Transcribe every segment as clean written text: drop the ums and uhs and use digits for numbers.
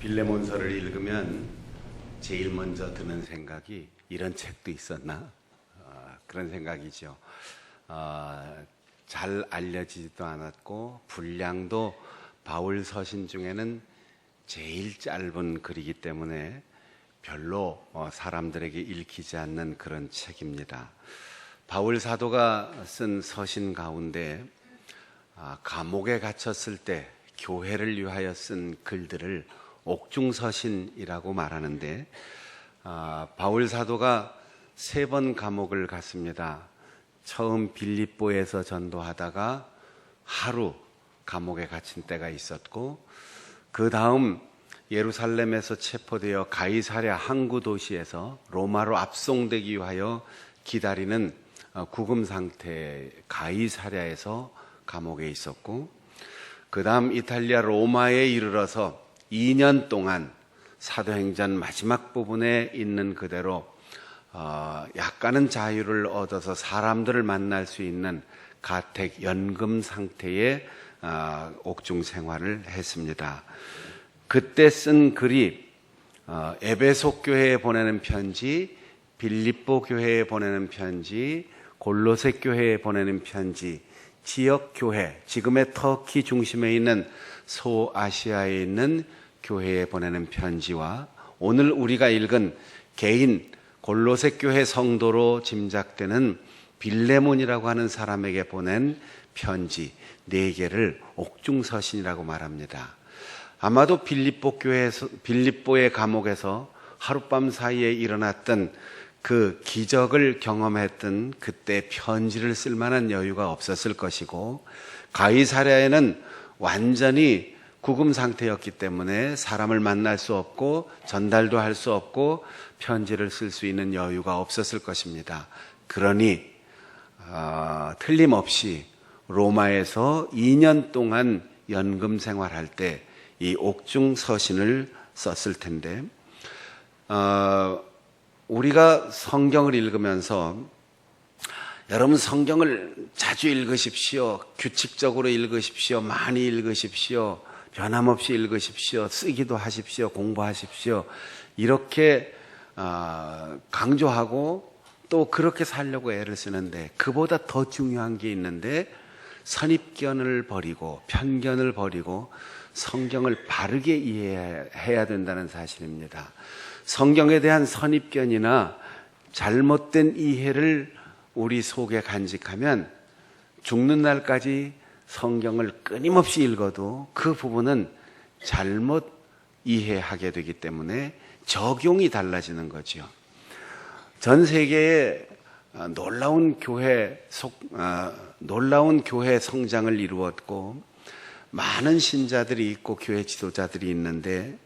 빌레몬서를 읽으면 제일 먼저 드는 생각이 이런 책도 있었나? 그런 생각이죠. 잘 알려지지도 않았고 분량도 바울 서신 중에는 제일 짧은 글이기 때문에 별로 사람들에게 읽히지 않는 그런 책입니다. 바울 사도가 쓴 서신 가운데 감옥에 갇혔을 때 교회를 위하여 쓴 글들을 옥중서신이라고 말하는데, 바울 사도가 3번 감옥을 갔습니다. 처음 빌립보에서 전도하다가 하루 감옥에 갇힌 때가 있었고, 그 다음 예루살렘에서 체포되어 가이사랴 항구 도시에서 로마로 압송되기 위하여 기다리는 구금 상태 가이사랴에서 감옥에 있었고, 그 다음 이탈리아 로마에 이르러서 2년 동안 사도행전 마지막 부분에 있는 그대로 약간은 자유를 얻어서 사람들을 만날 수 있는 가택 연금 상태의 옥중 생활을 했습니다. 그때 쓴 글이 에베소 교회에 보내는 편지, 빌립보 교회에 보내는 편지, 골로새 교회에 보내는 편지, 지역 교회, 지금의 터키 중심에 있는 소아시아에 있는 교회에 보내는 편지와 오늘 우리가 읽은 개인 골로새 교회 성도로 짐작되는 빌레몬이라고 하는 사람에게 보낸 편지 4개를 옥중서신이라고 말합니다. 아마도 빌립보의 감옥에서 하룻밤 사이에 일어났던 그 기적을 경험했던 그때 편지를 쓸 만한 여유가 없었을 것이고, 가이사랴에는 완전히 구금 상태였기 때문에 사람을 만날 수 없고 전달도 할 수 없고 편지를 쓸 수 있는 여유가 없었을 것입니다. 그러니 틀림없이 로마에서 2년 동안 연금 생활할 때 이 옥중 서신을 썼을 텐데, 우리가 성경을 읽으면서 여러분 성경을 자주 읽으십시오, 규칙적으로 읽으십시오, 많이 읽으십시오, 변함없이 읽으십시오, 쓰기도 하십시오, 공부하십시오, 이렇게 강조하고 또 그렇게 살려고 애를 쓰는데, 그보다 더 중요한 게 있는데 선입견을 버리고 편견을 버리고 성경을 바르게 이해해야 된다는 사실입니다. 성경에 대한 선입견이나 잘못된 이해를 우리 속에 간직하면 죽는 날까지 성경을 끊임없이 읽어도 그 부분은 잘못 이해하게 되기 때문에 적용이 달라지는 거죠. 전 세계에 놀라운 교회 성장을 이루었고 많은 신자들이 있고 교회 지도자들이 있는데,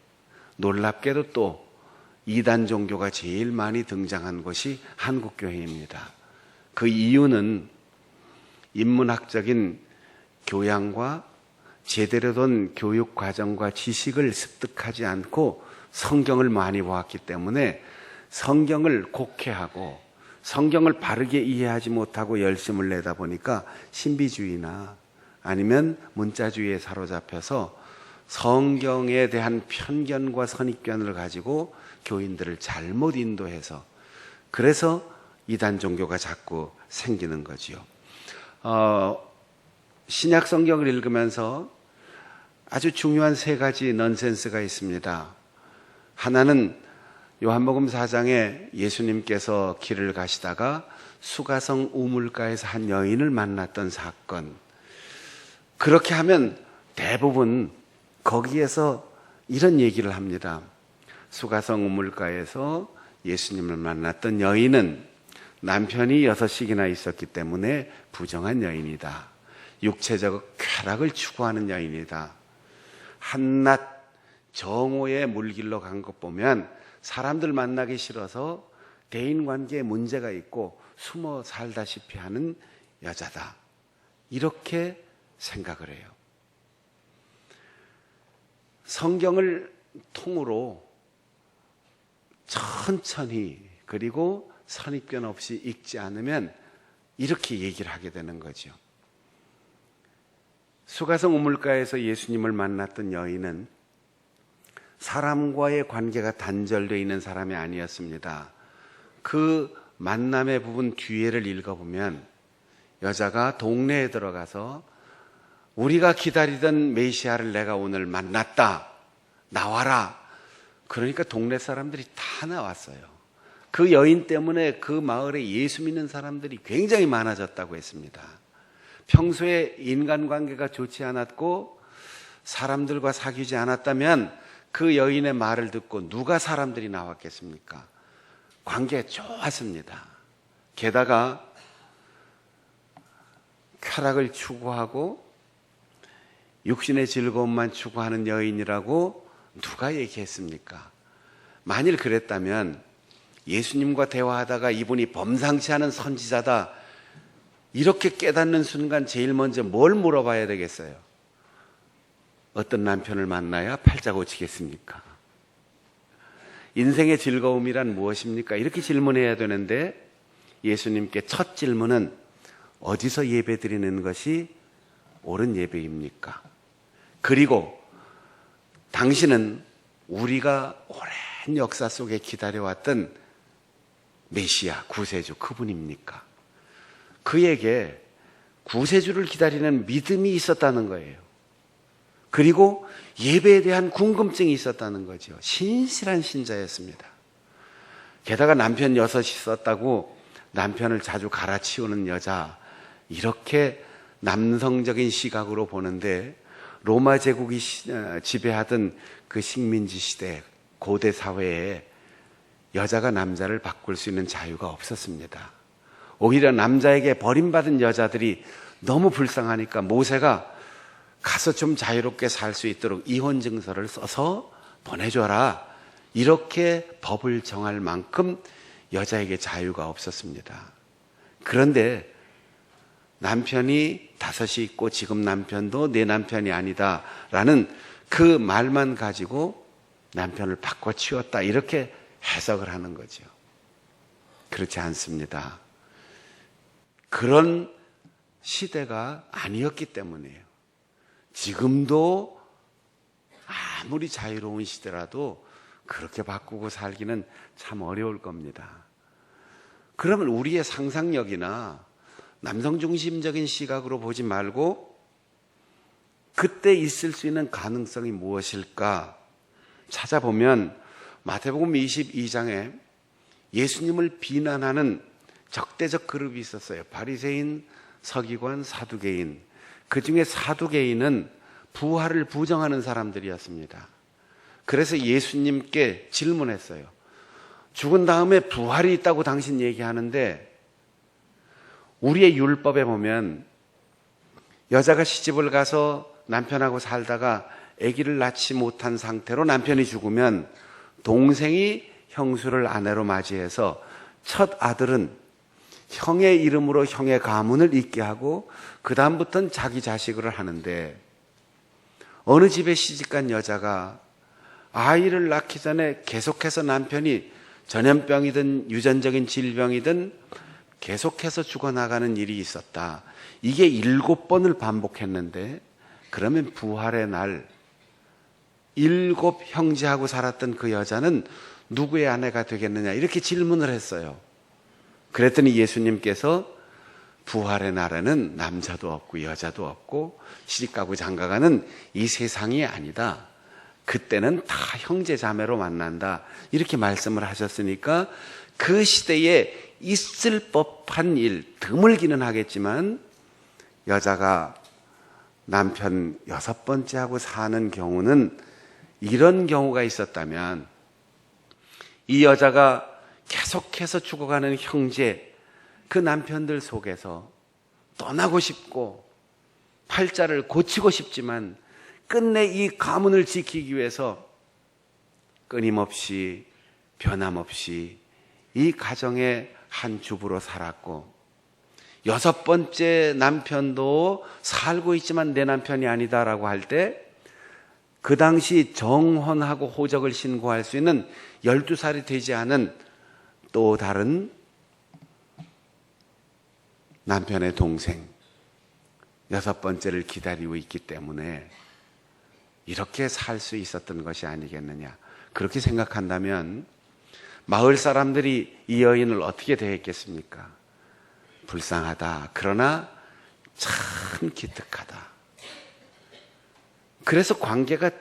놀랍게도 또 이단 종교가 제일 많이 등장한 것이 한국교회입니다. 그 이유는 인문학적인 교양과 제대로 된 교육 과정과 지식을 습득하지 않고 성경을 많이 보았기 때문에 성경을 곡해하고 성경을 바르게 이해하지 못하고 열심을 내다 보니까 신비주의나 아니면 문자주의에 사로잡혀서 성경에 대한 편견과 선입견을 가지고 교인들을 잘못 인도해서, 그래서 이단 종교가 자꾸 생기는 거지요. 신약 성경을 읽으면서 아주 중요한 3가지 넌센스가 있습니다. 하나는 요한복음 4장에 예수님께서 길을 가시다가 수가성 우물가에서 한 여인을 만났던 사건. 그렇게 하면 대부분 거기에서 이런 얘기를 합니다. 수가성 우물가에서 예수님을 만났던 여인은 남편이 6씩이나 있었기 때문에 부정한 여인이다. 육체적 쾌락을 추구하는 여인이다. 한낱 정오의 물길로 간 것 보면 사람들 만나기 싫어서 대인관계에 문제가 있고 숨어 살다시피 하는 여자다. 이렇게 생각을 해요. 성경을 통으로 천천히 그리고 선입견 없이 읽지 않으면 이렇게 얘기를 하게 되는 거죠. 수가성 우물가에서 예수님을 만났던 여인은 사람과의 관계가 단절되어 있는 사람이 아니었습니다. 그 만남의 부분 뒤에를 읽어보면 여자가 동네에 들어가서 우리가 기다리던 메시아를 내가 오늘 만났다. 나와라. 그러니까 동네 사람들이 다 나왔어요. 그 여인 때문에 그 마을에 예수 믿는 사람들이 굉장히 많아졌다고 했습니다. 평소에 인간관계가 좋지 않았고 사람들과 사귀지 않았다면 그 여인의 말을 듣고 누가 사람들이 나왔겠습니까? 관계가 좋았습니다. 게다가 쾌락을 추구하고 육신의 즐거움만 추구하는 여인이라고 누가 얘기했습니까? 만일 그랬다면 예수님과 대화하다가 이분이 범상치 않은 선지자다 이렇게 깨닫는 순간 제일 먼저 뭘 물어봐야 되겠어요? 어떤 남편을 만나야 팔자 고치겠습니까? 인생의 즐거움이란 무엇입니까? 이렇게 질문해야 되는데 예수님께 첫 질문은 어디서 예배 드리는 것이 옳은 예배입니까? 그리고 당신은 우리가 오랜 역사 속에 기다려왔던 메시아, 구세주 그분입니까? 그에게 구세주를 기다리는 믿음이 있었다는 거예요. 그리고 예배에 대한 궁금증이 있었다는 거죠. 신실한 신자였습니다. 게다가 남편 6이 있었다고 남편을 자주 갈아치우는 여자, 이렇게 남성적인 시각으로 보는데 로마 제국이 지배하던 그 식민지 시대, 고대 사회에 여자가 남자를 바꿀 수 있는 자유가 없었습니다. 오히려 남자에게 버림받은 여자들이 너무 불쌍하니까 모세가 가서 좀 자유롭게 살 수 있도록 이혼 증서를 써서 보내줘라. 이렇게 법을 정할 만큼 여자에게 자유가 없었습니다. 그런데 남편이 5이 있고 지금 남편도 내 남편이 아니다 라는 그 말만 가지고 남편을 바꿔치웠다 이렇게 해석을 하는 거죠. 그렇지 않습니다. 그런 시대가 아니었기 때문이에요. 지금도 아무리 자유로운 시대라도 그렇게 바꾸고 살기는 참 어려울 겁니다. 그러면 우리의 상상력이나 남성 중심적인 시각으로 보지 말고 그때 있을 수 있는 가능성이 무엇일까 찾아보면 마태복음 22장에 예수님을 비난하는 적대적 그룹이 있었어요. 바리새인, 서기관, 사두개인. 그 중에 사두개인은 부활을 부정하는 사람들이었습니다. 그래서 예수님께 질문했어요. 죽은 다음에 부활이 있다고 당신 얘기하는데 우리의 율법에 보면 여자가 시집을 가서 남편하고 살다가 아기를 낳지 못한 상태로 남편이 죽으면 동생이 형수를 아내로 맞이해서 첫 아들은 형의 이름으로 형의 가문을 잇게 하고 그 다음부터는 자기 자식을 하는데 어느 집에 시집간 여자가 아이를 낳기 전에 계속해서 남편이 전염병이든 유전적인 질병이든 계속해서 죽어나가는 일이 있었다. 이게 7번을 반복했는데 그러면 부활의 날 7 형제하고 살았던 그 여자는 누구의 아내가 되겠느냐 이렇게 질문을 했어요. 그랬더니 예수님께서 부활의 날에는 남자도 없고 여자도 없고 시집가고 장가가는 이 세상이 아니다. 그때는 다 형제 자매로 만난다. 이렇게 말씀을 하셨으니까 그 시대에 있을 법한 일, 드물기는 하겠지만 여자가 남편 6번째하고 사는 경우는 이런 경우가 있었다면 이 여자가 계속해서 죽어가는 형제, 그 남편들 속에서 떠나고 싶고 팔자를 고치고 싶지만 끝내 이 가문을 지키기 위해서 끊임없이 변함없이 이 가정의 한 주부로 살았고 6번째 남편도 살고 있지만 내 남편이 아니다라고 할 때 그 당시 정혼하고 호적을 신고할 수 있는 12살이 되지 않은 또 다른 남편의 동생 6번째를 기다리고 있기 때문에 이렇게 살 수 있었던 것이 아니겠느냐. 그렇게 생각한다면 마을 사람들이 이 여인을 어떻게 대했겠습니까? 불쌍하다. 그러나 참 기특하다. 그래서 관계가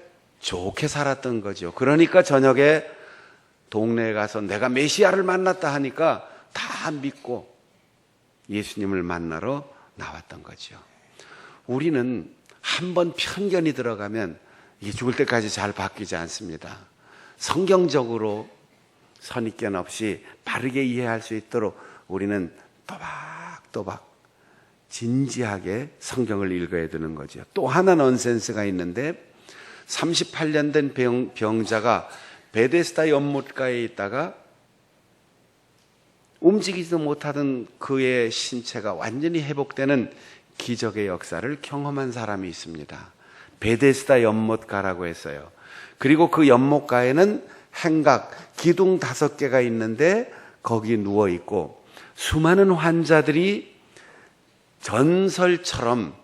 좋게 살았던 거죠. 그러니까 저녁에 동네에 가서 내가 메시아를 만났다 하니까 다 믿고 예수님을 만나러 나왔던 거죠. 우리는 한번 편견이 들어가면 이게 죽을 때까지 잘 바뀌지 않습니다. 성경적으로 선입견 없이 바르게 이해할 수 있도록 우리는 또박또박 진지하게 성경을 읽어야 되는 거죠. 또 하나 넌센스가 있는데 38년 된 병자가 베데스다 연못가에 있다가 움직이지도 못하던 그의 신체가 완전히 회복되는 기적의 역사를 경험한 사람이 있습니다. 베데스다 연못가라고 했어요. 그리고 그 연못가에는 행각, 기둥 5개가 있는데 거기 누워 있고 수많은 환자들이 전설처럼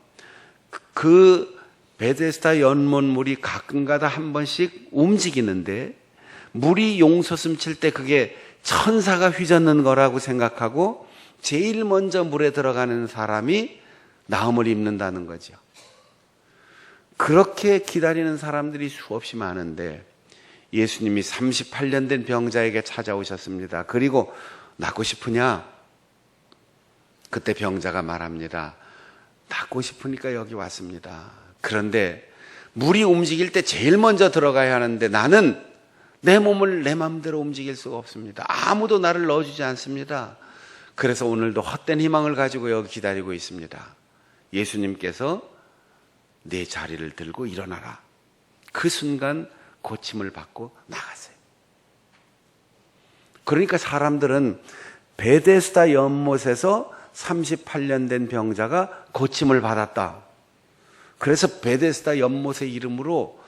그 베데스다 연못물이 가끔가다 한 번씩 움직이는데 물이 용솟음 칠 때 그게 천사가 휘젓는 거라고 생각하고 제일 먼저 물에 들어가는 사람이 나음을 입는다는 거죠. 그렇게 기다리는 사람들이 수없이 많은데 예수님이 38년 된 병자에게 찾아오셨습니다. 그리고 낫고 싶으냐? 그때 병자가 말합니다. 낫고 싶으니까 여기 왔습니다. 그런데 물이 움직일 때 제일 먼저 들어가야 하는데 나는 내 몸을 내 마음대로 움직일 수가 없습니다. 아무도 나를 넣어주지 않습니다. 그래서 오늘도 헛된 희망을 가지고 여기 기다리고 있습니다. 예수님께서 내 자리를 들고 일어나라. 그 순간 고침을 받고 나갔어요. 그러니까 사람들은 베데스다 연못에서 38년 된 병자가 고침을 받았다. 그래서 베데스다 연못의 이름으로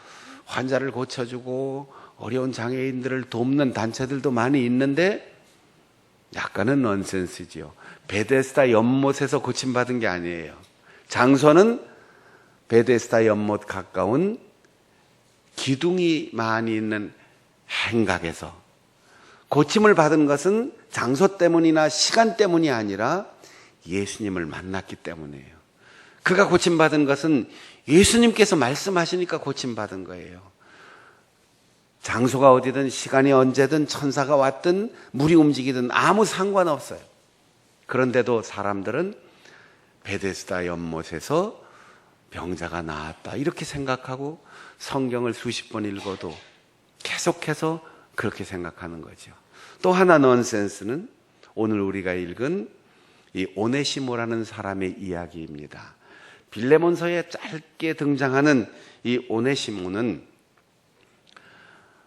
환자를 고쳐주고 어려운 장애인들을 돕는 단체들도 많이 있는데 약간은 넌센스지요. 베데스다 연못에서 고침받은 게 아니에요. 장소는 베데스다 연못 가까운 기둥이 많이 있는 행각에서 고침을 받은 것은 장소 때문이나 시간 때문이 아니라 예수님을 만났기 때문이에요. 그가 고침받은 것은 예수님께서 말씀하시니까 고침받은 거예요. 장소가 어디든 시간이 언제든 천사가 왔든 물이 움직이든 아무 상관없어요. 그런데도 사람들은 베데스다 연못에서 병자가 나았다 이렇게 생각하고 성경을 수십 번 읽어도 계속해서 그렇게 생각하는 거죠. 또 하나 넌센스는 오늘 우리가 읽은 이 오네시모라는 사람의 이야기입니다. 빌레몬서에 짧게 등장하는 이 오네시모는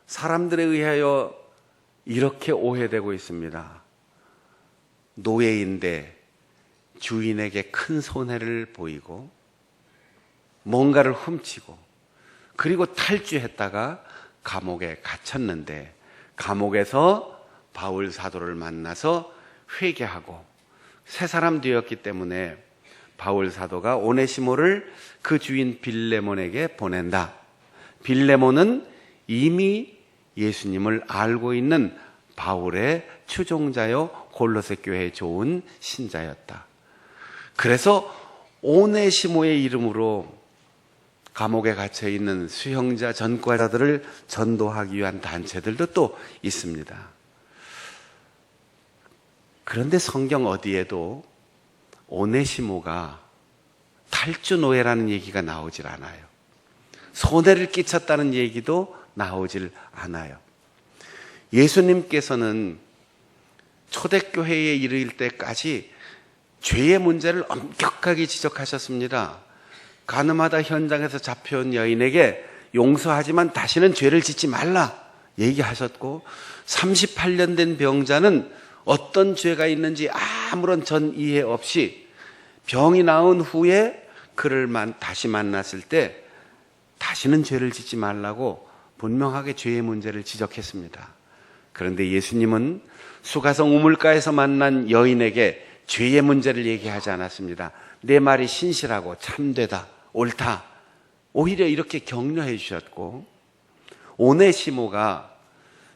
사람들에 의하여 이렇게 오해되고 있습니다. 노예인데 주인에게 큰 손해를 보이고 뭔가를 훔치고 그리고 탈주했다가 감옥에 갇혔는데 감옥에서 바울 사도를 만나서 회개하고 새 사람 되었기 때문에 바울 사도가 오네시모를 그 주인 빌레몬에게 보낸다. 빌레몬은 이미 예수님을 알고 있는 바울의 추종자요 골로새 교회에 좋은 신자였다. 그래서 오네시모의 이름으로 감옥에 갇혀 있는 수형자 전과자들을 전도하기 위한 단체들도 또 있습니다. 그런데 성경 어디에도 오네시모가 탈주 노예라는 얘기가 나오질 않아요. 손해를 끼쳤다는 얘기도 나오질 않아요. 예수님께서는 초대교회에 이르일 때까지 죄의 문제를 엄격하게 지적하셨습니다. 가늠하다 현장에서 잡혀온 여인에게 용서하지만 다시는 죄를 짓지 말라 얘기하셨고 38년 된 병자는 어떤 죄가 있는지 아무런 전 이해 없이 병이 나은 후에 그를 다시 만났을 때 다시는 죄를 짓지 말라고 분명하게 죄의 문제를 지적했습니다. 그런데 예수님은 수가성 우물가에서 만난 여인에게 죄의 문제를 얘기하지 않았습니다. 내 말이 신실하고 참되다, 옳다. 오히려 이렇게 격려해 주셨고, 오네시모가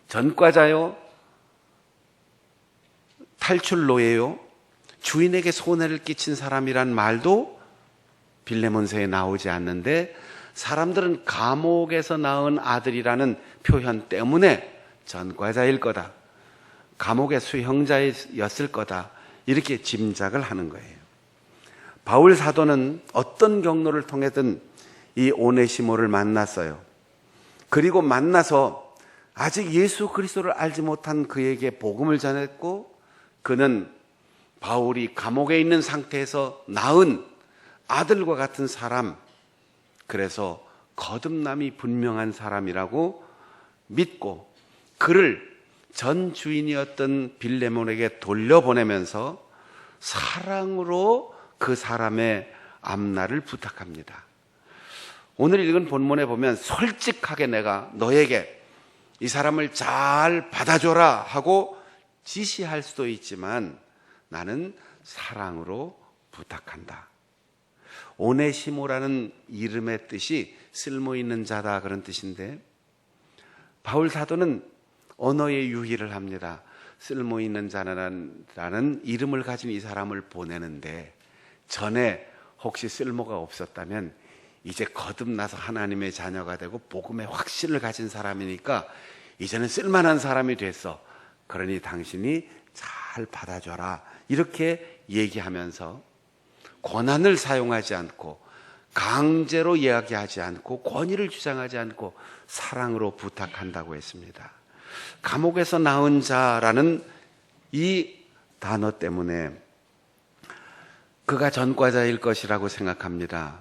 전과자요, 탈출노예요, 주인에게 손해를 끼친 사람이란 말도 빌레몬서에 나오지 않는데, 사람들은 감옥에서 낳은 아들이라는 표현 때문에 전과자일 거다, 감옥의 수형자였을 거다, 이렇게 짐작을 하는 거예요. 바울 사도는 어떤 경로를 통해든 이 오네시모를 만났어요. 그리고 만나서 아직 예수 그리스도를 알지 못한 그에게 복음을 전했고, 그는 바울이 감옥에 있는 상태에서 낳은 아들과 같은 사람, 그래서 거듭남이 분명한 사람이라고 믿고 그를 전 주인이었던 빌레몬에게 돌려보내면서 사랑으로 그 사람의 앞날을 부탁합니다. 오늘 읽은 본문에 보면 솔직하게 내가 너에게 이 사람을 잘 받아줘라 하고 지시할 수도 있지만 나는 사랑으로 부탁한다. 오네시모라는 이름의 뜻이 쓸모있는 자다, 그런 뜻인데, 바울 사도는 언어의 유희를 합니다. 쓸모있는 자라는 이름을 가진 이 사람을 보내는데, 전에 혹시 쓸모가 없었다면 이제 거듭나서 하나님의 자녀가 되고 복음의 확신을 가진 사람이니까 이제는 쓸만한 사람이 됐어, 그러니 당신이 잘 받아줘라, 이렇게 얘기하면서 권한을 사용하지 않고 강제로 이야기하지 않고 권위를 주장하지 않고 사랑으로 부탁한다고 했습니다. 감옥에서 나온 자라는 이 단어 때문에 그가 전과자일 것이라고 생각합니다.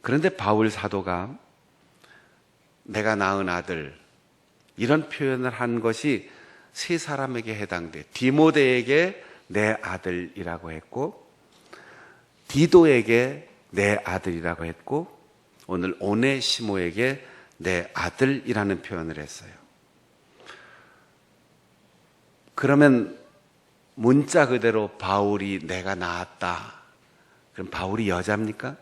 그런데 바울 사도가 내가 낳은 아들, 이런 표현을 한 것이 세 사람에게 해당돼. 디모데에게 내 아들이라고 했고, 디도에게 내 아들이라고 했고, 오늘 오네시모에게 내 아들이라는 표현을 했어요. 그러면 문자 그대로 바울이 내가 낳았다, 그럼 바울이 여자입니까?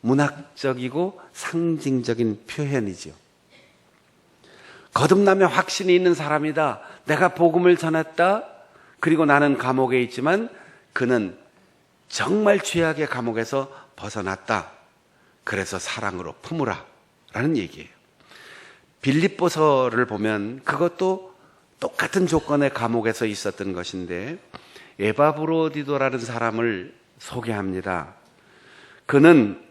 문학적이고 상징적인 표현이죠. 거듭남의 확신이 있는 사람이다, 내가 복음을 전했다, 그리고 나는 감옥에 있지만 그는 정말 죄악의 감옥에서 벗어났다, 그래서 사랑으로 품으라 라는 얘기예요. 빌립보서를 보면 그것도 똑같은 조건의 감옥에서 있었던 것인데, 에바브로디도라는 사람을 소개합니다. 그는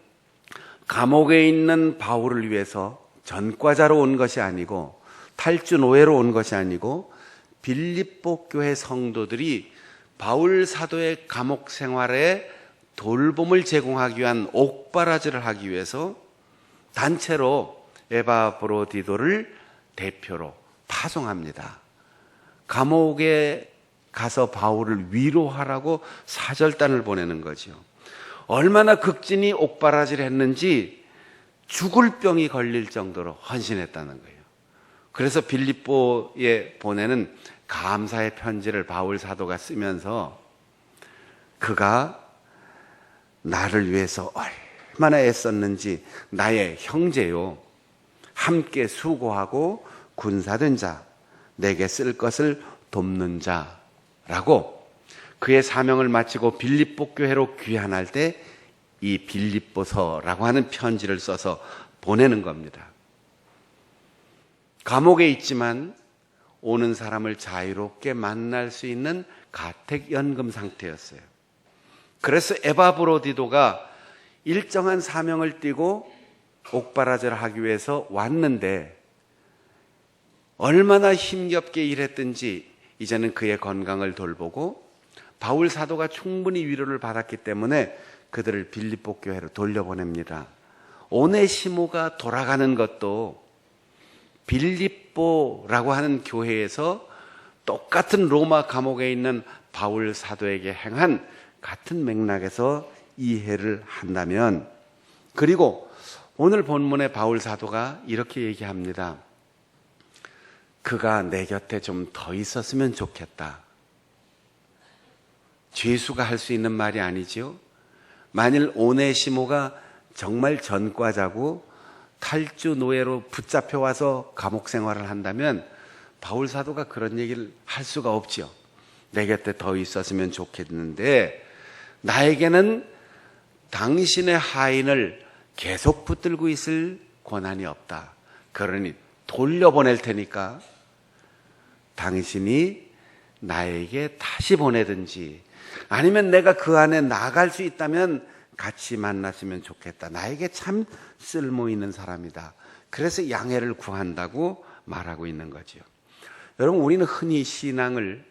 감옥에 있는 바울을 위해서 전과자로 온 것이 아니고 탈주노예로 온 것이 아니고, 빌립보 교회 성도들이 바울 사도의 감옥 생활에 돌봄을 제공하기 위한 옥바라지를 하기 위해서 단체로 에바브로디도를 대표로 파송합니다. 감옥에 가서 바울을 위로하라고 사절단을 보내는 거죠. 얼마나 극진히 옥바라지를 했는지 죽을 병이 걸릴 정도로 헌신했다는 거예요. 그래서 빌립보에 보내는 감사의 편지를 바울 사도가 쓰면서 그가 나를 위해서 얼마나 애썼는지 나의 형제요, 함께 수고하고 군사된 자, 내게 쓸 것을 돕는 자라고 그의 사명을 마치고 빌립보 교회로 귀환할 때 이 빌립보서라고 하는 편지를 써서 보내는 겁니다. 감옥에 있지만 오는 사람을 자유롭게 만날 수 있는 가택연금 상태였어요. 그래서 에바브로디도가 일정한 사명을 띠고 옥바라지를 하기 위해서 왔는데 얼마나 힘겹게 일했든지 이제는 그의 건강을 돌보고 바울 사도가 충분히 위로를 받았기 때문에 그들을 빌립보 교회로 돌려보냅니다. 오네시모가 돌아가는 것도 빌립보라고 하는 교회에서 똑같은 로마 감옥에 있는 바울 사도에게 행한 같은 맥락에서 이해를 한다면, 그리고 오늘 본문의 바울 사도가 이렇게 얘기합니다. 그가 내 곁에 좀 더 있었으면 좋겠다. 죄수가 할 수 있는 말이 아니지요. 만일 오네시모가 정말 전과자고 탈주 노예로 붙잡혀 와서 감옥 생활을 한다면 바울 사도가 그런 얘기를 할 수가 없죠. 내 곁에 더 있었으면 좋겠는데 나에게는 당신의 하인을 계속 붙들고 있을 권한이 없다. 그러니 돌려보낼 테니까 당신이 나에게 다시 보내든지 아니면 내가 그 안에 나갈 수 있다면 같이 만났으면 좋겠다. 나에게 참 쓸모 있는 사람이다. 그래서 양해를 구한다고 말하고 있는 거죠. 여러분, 우리는 흔히 신앙을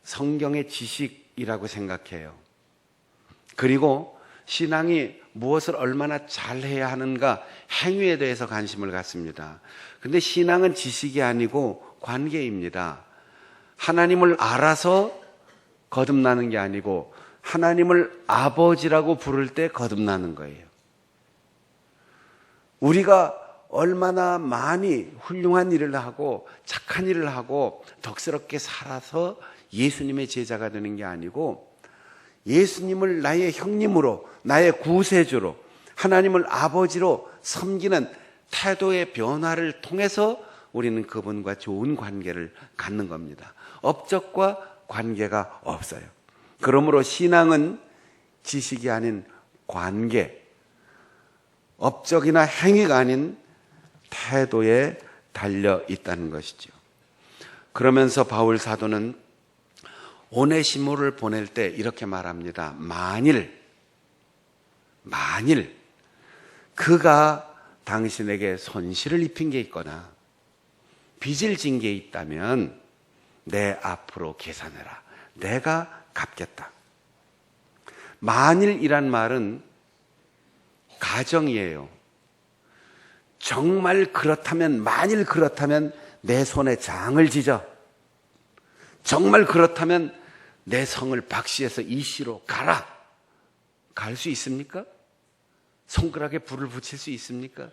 성경의 지식이라고 생각해요. 그리고 신앙이 무엇을 얼마나 잘해야 하는가 행위에 대해서 관심을 갖습니다. 그런데 신앙은 지식이 아니고 관계입니다. 하나님을 알아서 거듭나는 게 아니고 하나님을 아버지라고 부를 때 거듭나는 거예요. 우리가 얼마나 많이 훌륭한 일을 하고 착한 일을 하고 덕스럽게 살아서 예수님의 제자가 되는 게 아니고 예수님을 나의 형님으로, 나의 구세주로, 하나님을 아버지로 섬기는 태도의 변화를 통해서 우리는 그분과 좋은 관계를 갖는 겁니다. 업적과 관계가 없어요. 그러므로 신앙은 지식이 아닌 관계, 업적이나 행위가 아닌 태도에 달려 있다는 것이죠. 그러면서 바울 사도는 오네시모를 보낼 때 이렇게 말합니다. 만일 그가 당신에게 손실을 입힌 게 있거나 빚을 진 게 있다면 내 앞으로 계산해라. 내가 갚겠다. 만일이란 말은 가정이에요. 정말 그렇다면, 만일 그렇다면 내 손에 장을 지져. 정말 그렇다면 내 성을 박씨에서 이씨로 가라. 갈 수 있습니까? 손가락에 불을 붙일 수 있습니까?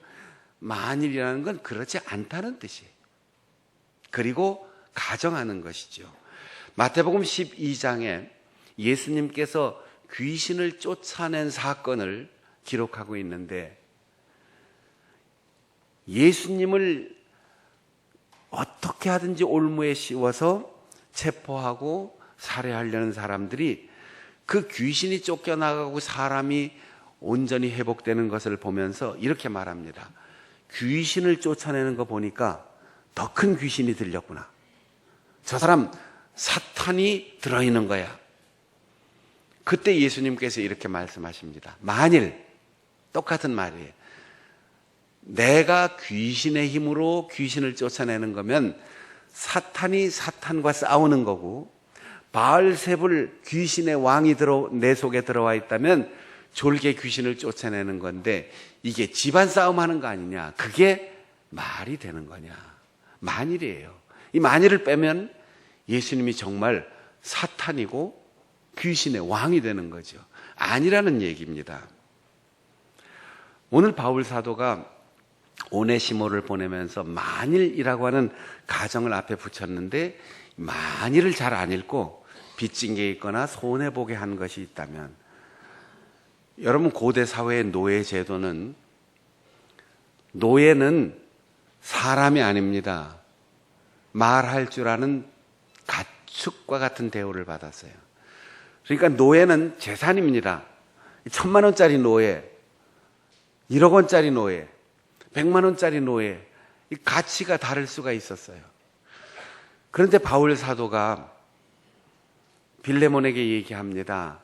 만일이라는 건 그렇지 않다는 뜻이에요. 그리고 가정하는 것이죠. 마태복음 12장에 예수님께서 귀신을 쫓아낸 사건을 기록하고 있는데 예수님을 어떻게 하든지 올무에 씌워서 체포하고 살해하려는 사람들이 그 귀신이 쫓겨나가고 사람이 온전히 회복되는 것을 보면서 이렇게 말합니다. 귀신을 쫓아내는 거 보니까 더 큰 귀신이 들렸구나. 저 사람 사탄이 들어있는 거야. 그때 예수님께서 이렇게 말씀하십니다. 만일, 똑같은 말이에요. 내가 귀신의 힘으로 귀신을 쫓아내는 거면 사탄이 사탄과 싸우는 거고 바알세불 귀신의 왕이 내 속에 들어와 있다면 졸개 귀신을 쫓아내는 건데 이게 집안 싸움하는 거 아니냐. 그게 말이 되는 거냐. 만일이에요. 이 만일을 빼면 예수님이 정말 사탄이고 귀신의 왕이 되는 거죠. 아니라는 얘기입니다. 오늘 바울 사도가 오네시모를 보내면서 만일이라고 하는 가정을 앞에 붙였는데 만일을 잘 안 읽고 빚진 게 있거나 손해보게 한 것이 있다면 여러분 고대 사회의 노예 제도는 노예는 사람이 아닙니다. 말할 줄 아는 가축과 같은 대우를 받았어요. 그러니까 노예는 재산입니다. 1,000만 원짜리 노예, 1억 원짜리 노예, 100만 원짜리 노예, 이 가치가 다를 수가 있었어요. 그런데 바울 사도가 빌레몬에게 얘기합니다.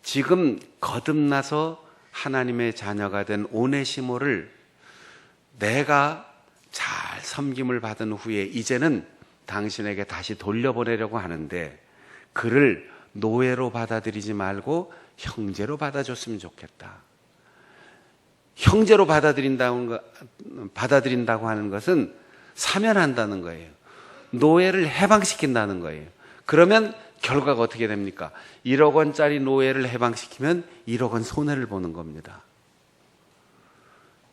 지금 거듭나서 하나님의 자녀가 된 오네시모를 내가 잘 섬김을 받은 후에 이제는 당신에게 다시 돌려보내려고 하는데 그를 노예로 받아들이지 말고 형제로 받아줬으면 좋겠다. 형제로 받아들인다고 하는 것은 사면한다는 거예요. 노예를 해방시킨다는 거예요. 그러면 결과가 어떻게 됩니까? 1억 원짜리 노예를 해방시키면 1억 원 손해를 보는 겁니다.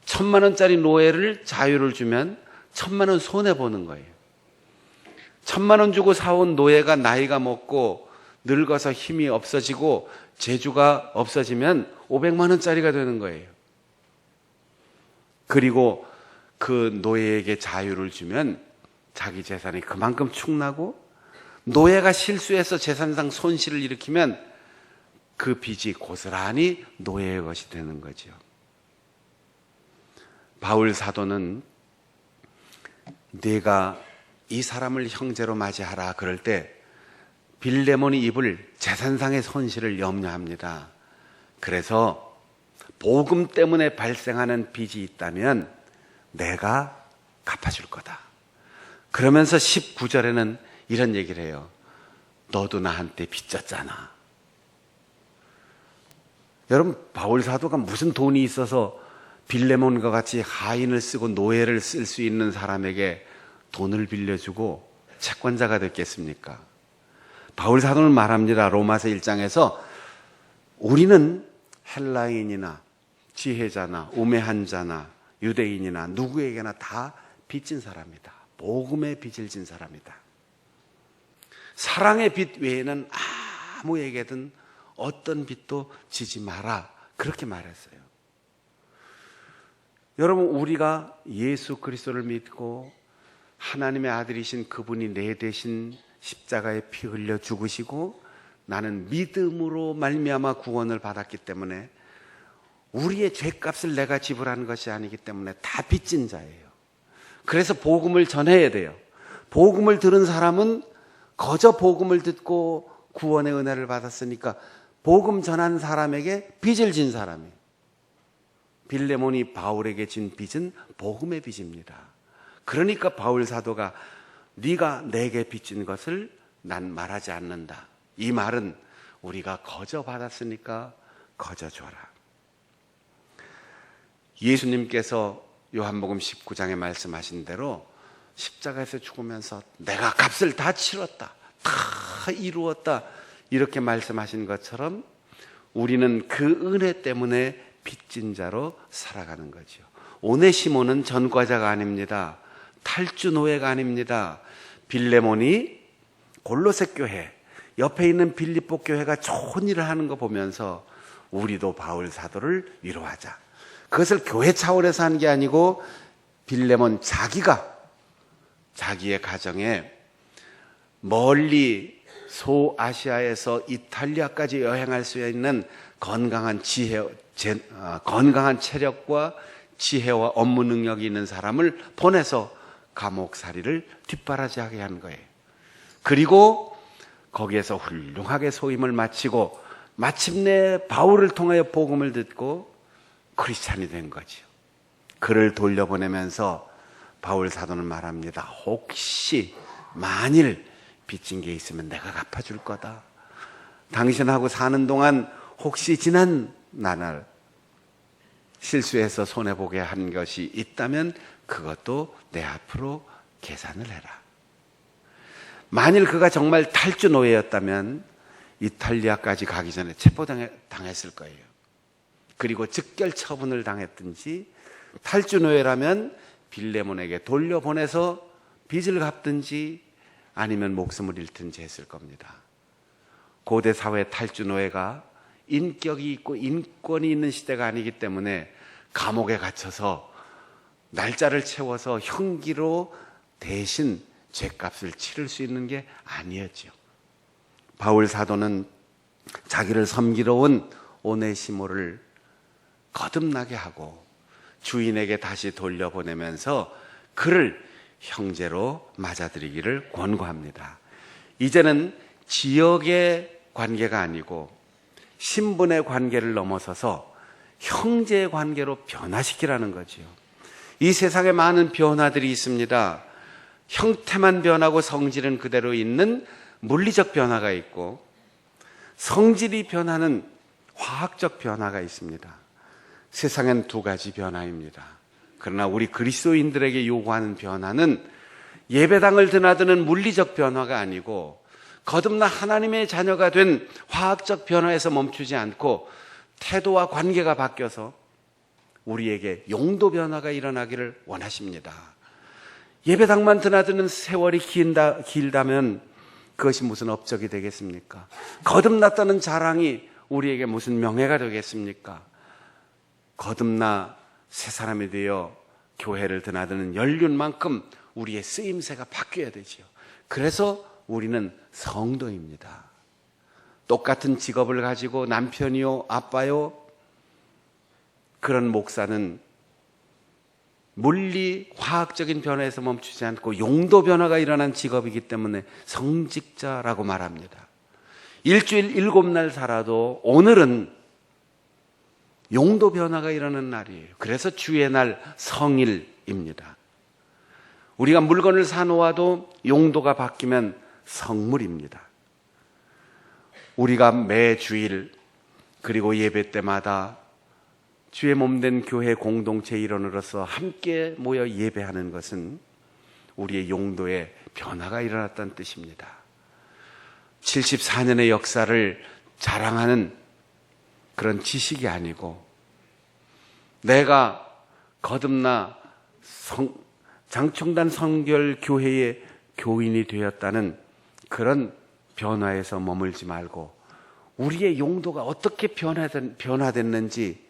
1,000만 원짜리 노예를 자유를 주면 1,000만 원 손해 보는 거예요. 1,000만 원 주고 사온 노예가 나이가 먹고 늙어서 힘이 없어지고 재주가 없어지면 500만 원짜리가 되는 거예요. 그리고 그 노예에게 자유를 주면 자기 재산이 그만큼 축나고, 노예가 실수해서 재산상 손실을 일으키면 그 빚이 고스란히 노예의 것이 되는 거죠. 바울 사도는 네가 이 사람을 형제로 맞이하라 그럴 때 빌레몬이 입을 재산상의 손실을 염려합니다. 그래서 복음 때문에 발생하는 빚이 있다면 내가 갚아줄 거다. 그러면서 19절에는 이런 얘기를 해요. 너도 나한테 빚졌잖아. 여러분, 바울 사도가 무슨 돈이 있어서 빌레몬과 같이 하인을 쓰고 노예를 쓸 수 있는 사람에게 돈을 빌려주고 채권자가 됐겠습니까? 바울 사도는 말합니다. 로마서 1장에서 우리는 헬라인이나 지혜자나 우매한 자나 유대인이나 누구에게나 다 빚진 사람이다. 복음의 빚을 진 사람이다. 사랑의 빚 외에는 아무에게든 어떤 빚도 지지 마라. 그렇게 말했어요. 여러분, 우리가 예수 그리스도를 믿고 하나님의 아들이신 그분이 내 대신 십자가에 피 흘려 죽으시고 나는 믿음으로 말미암아 구원을 받았기 때문에 우리의 죄값을 내가 지불하는 것이 아니기 때문에 다 빚진 자예요. 그래서 복음을 전해야 돼요. 복음을 들은 사람은 거저 복음을 듣고 구원의 은혜를 받았으니까 복음 전한 사람에게 빚을 진 사람이에요. 빌레몬이 바울에게 진 빚은 복음의 빚입니다. 그러니까 바울 사도가 네가 내게 빚진 것을 난 말하지 않는다. 이 말은 우리가 거저 받았으니까 거저 줘라. 예수님께서 요한복음 19장에 말씀하신 대로 십자가에서 죽으면서 내가 값을 다 치렀다, 다 이루었다, 이렇게 말씀하신 것처럼 우리는 그 은혜 때문에 빚진 자로 살아가는 거죠. 오네시모는 전과자가 아닙니다. 탈주 노예가 아닙니다. 빌레몬이 골로새 교회 옆에 있는 빌립보 교회가 좋은 일을 하는 거 보면서 우리도 바울 사도를 위로하자. 그것을 교회 차원에서 한 게 아니고 빌레몬 자기가 자기의 가정에 멀리 소아시아에서 이탈리아까지 여행할 수 있는 건강한 건강한 체력과 지혜와 업무 능력이 있는 사람을 보내서 감옥살이를 뒷바라지하게 한 거예요. 그리고 거기에서 훌륭하게 소임을 마치고 마침내 바울을 통하여 복음을 듣고 크리스찬이 된 거죠. 그를 돌려보내면서 바울 사도는 말합니다. 혹시 만일 빚진 게 있으면 내가 갚아줄 거다. 당신하고 사는 동안 혹시 지난 나날 실수해서 손해보게 한 것이 있다면 그것도 내 앞으로 계산을 해라. 만일 그가 정말 탈주 노예였다면 이탈리아까지 가기 전에 체포당했을 거예요. 그리고 즉결 처분을 당했든지, 탈주 노예라면 빌레몬에게 돌려보내서 빚을 갚든지 아니면 목숨을 잃든지 했을 겁니다. 고대 사회 탈주 노예가 인격이 있고 인권이 있는 시대가 아니기 때문에 감옥에 갇혀서 날짜를 채워서 형기로 대신 죄값을 치를 수 있는 게 아니었죠. 바울 사도는 자기를 섬기러 온 오네시모를 거듭나게 하고 주인에게 다시 돌려보내면서 그를 형제로 맞아들이기를 권고합니다. 이제는 지역의 관계가 아니고 신분의 관계를 넘어서서 형제의 관계로 변화시키라는 거죠. 이 세상에 많은 변화들이 있습니다. 형태만 변하고 성질은 그대로 있는 물리적 변화가 있고, 성질이 변하는 화학적 변화가 있습니다. 세상엔 두 가지 변화입니다. 그러나 우리 그리스도인들에게 요구하는 변화는 예배당을 드나드는 물리적 변화가 아니고 거듭나 하나님의 자녀가 된 화학적 변화에서 멈추지 않고 태도와 관계가 바뀌어서 우리에게 용도 변화가 일어나기를 원하십니다. 예배당만 드나드는 세월이 길다면 그것이 무슨 업적이 되겠습니까? 거듭났다는 자랑이 우리에게 무슨 명예가 되겠습니까? 거듭나 새 사람이 되어 교회를 드나드는 연륜만큼 우리의 쓰임새가 바뀌어야 되지요. 그래서 우리는 성도입니다. 똑같은 직업을 가지고 남편이요, 아빠요, 그런 목사는 물리, 화학적인 변화에서 멈추지 않고 용도 변화가 일어난 직업이기 때문에 성직자라고 말합니다. 일주일 7날 살아도 오늘은 용도 변화가 일어나는 날이에요. 그래서 주의 날 성일입니다. 우리가 물건을 사놓아도 용도가 바뀌면 성물입니다. 우리가 매 주일 그리고 예배 때마다 주의 몸된 교회 공동체 일원으로서 함께 모여 예배하는 것은 우리의 용도에 변화가 일어났다는 뜻입니다. 74년의 역사를 자랑하는 그런 지식이 아니고 내가 거듭나 장충단 성결교회의 교인이 되었다는 그런 변화에서 머물지 말고 우리의 용도가 어떻게 변화됐는지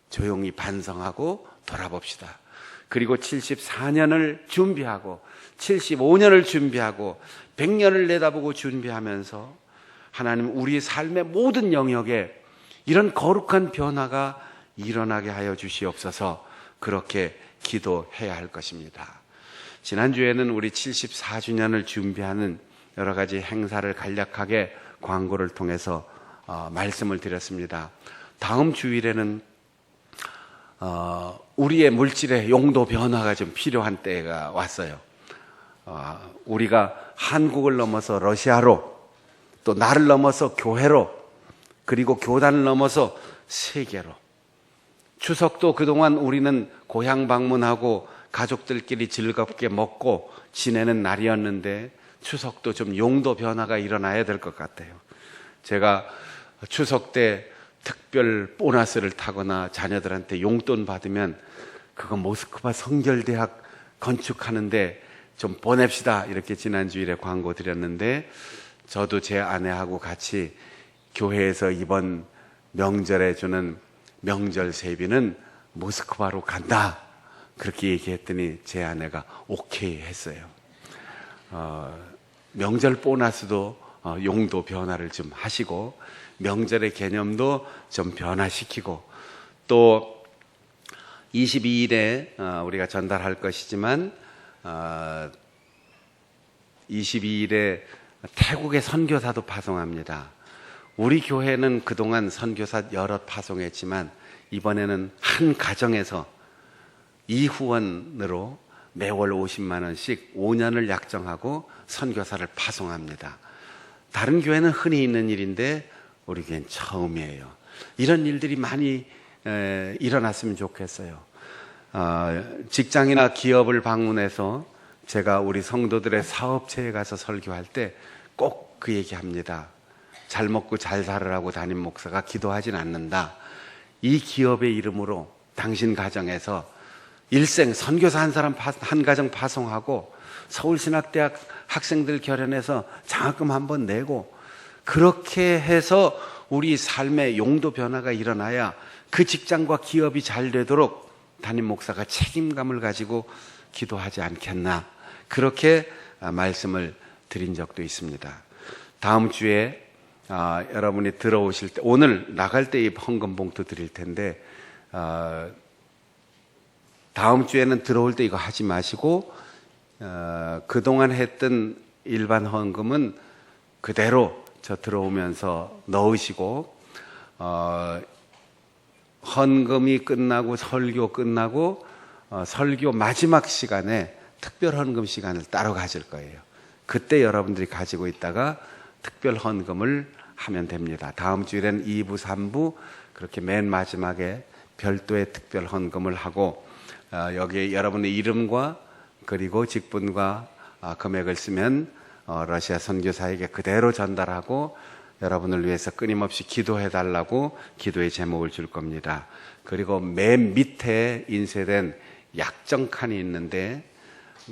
조용히 반성하고 돌아봅시다. 그리고 74년을 준비하고 75년을 준비하고 100년을 내다보고 준비하면서 하나님 우리 삶의 모든 영역에 이런 거룩한 변화가 일어나게 하여 주시옵소서. 그렇게 기도해야 할 것입니다. 지난주에는 우리 74주년을 준비하는 여러 가지 행사를 간략하게 광고를 통해서 말씀을 드렸습니다. 다음 주일에는 우리의 물질의 용도 변화가 좀 필요한 때가 왔어요. 우리가 한국을 넘어서 러시아로, 또 나를 넘어서 교회로, 그리고 교단을 넘어서 세계로, 추석도 그동안 우리는 고향 방문하고 가족들끼리 즐겁게 먹고 지내는 날이었는데 추석도 좀 용도 변화가 일어나야 될 것 같아요. 제가 추석 때 특별 보너스를 타거나 자녀들한테 용돈 받으면 그거 모스크바 성결대학 건축하는데 좀 보냅시다 이렇게 지난주일에 광고 드렸는데 저도 제 아내하고 같이 교회에서 이번 명절에 주는 명절 세비는 모스크바로 간다 그렇게 얘기했더니 제 아내가 오케이 했어요. 명절 보너스도 용도 변화를 좀 하시고 명절의 개념도 좀 변화시키고 또 22일에 우리가 전달할 것이지만 22일에 태국의 선교사도 파송합니다. 우리 교회는 그동안 선교사 여럿 파송했지만 이번에는 한 가정에서 이후원으로 매월 50만 원씩 5년을 약정하고 선교사를 파송합니다. 다른 교회는 흔히 있는 일인데 우리 교회는 처음이에요. 이런 일들이 많이 일어났으면 좋겠어요. 직장이나 기업을 방문해서 제가 우리 성도들의 사업체에 가서 설교할 때 꼭 그 얘기합니다. 잘 먹고 잘 살으라고 담임 목사가 기도하진 않는다. 이 기업의 이름으로 당신 가정에서 일생 선교사 한 사람 한 가정 파송하고 서울신학대학 학생들 결연해서 장학금 한번 내고 그렇게 해서 우리 삶의 용도 변화가 일어나야 그 직장과 기업이 잘 되도록 담임 목사가 책임감을 가지고 기도하지 않겠나 그렇게 말씀을 드린 적도 있습니다. 다음 주에 여러분이 들어오실 때 오늘 나갈 때 이 헌금 봉투 드릴 텐데 다음 주에는 들어올 때 이거 하지 마시고 그동안 했던 일반 헌금은 그대로 저 들어오면서 넣으시고 헌금이 끝나고 설교 끝나고 설교 마지막 시간에 특별 헌금 시간을 따로 가질 거예요. 그때 여러분들이 가지고 있다가 특별 헌금을 하면 됩니다. 다음 주일엔 2부, 3부 그렇게 맨 마지막에 별도의 특별 헌금을 하고 여기에 여러분의 이름과 그리고 직분과 금액을 쓰면 러시아 선교사에게 그대로 전달하고 여러분을 위해서 끊임없이 기도해 달라고 기도의 제목을 줄 겁니다. 그리고 맨 밑에 인쇄된 약정 칸이 있는데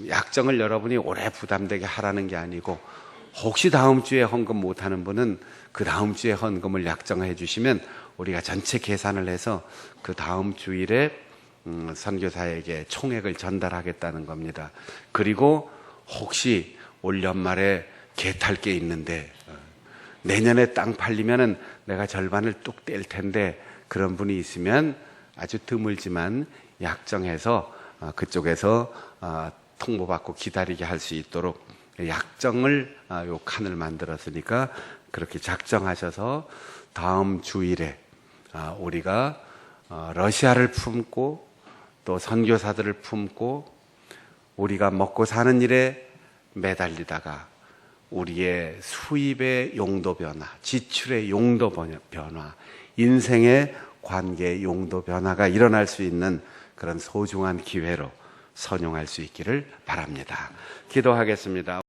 약정을 여러분이 오래 부담되게 하라는 게 아니고 혹시 다음 주에 헌금 못하는 분은 그 다음 주에 헌금을 약정해 주시면 우리가 전체 계산을 해서 그 다음 주일에 선교사에게 총액을 전달하겠다는 겁니다. 그리고 혹시 올 연말에 개탈 게 있는데 내년에 땅 팔리면은 내가 절반을 뚝 뗄 텐데 그런 분이 있으면 아주 드물지만 약정해서 그쪽에서 통보받고 기다리게 할 수 있도록 약정을 요 칸을 만들었으니까 그렇게 작정하셔서 다음 주일에 우리가 러시아를 품고 또 선교사들을 품고 우리가 먹고 사는 일에 매달리다가 우리의 수입의 용도 변화, 지출의 용도 변화, 인생의 관계의 용도 변화가 일어날 수 있는 그런 소중한 기회로 선용할 수 있기를 바랍니다. 기도하겠습니다.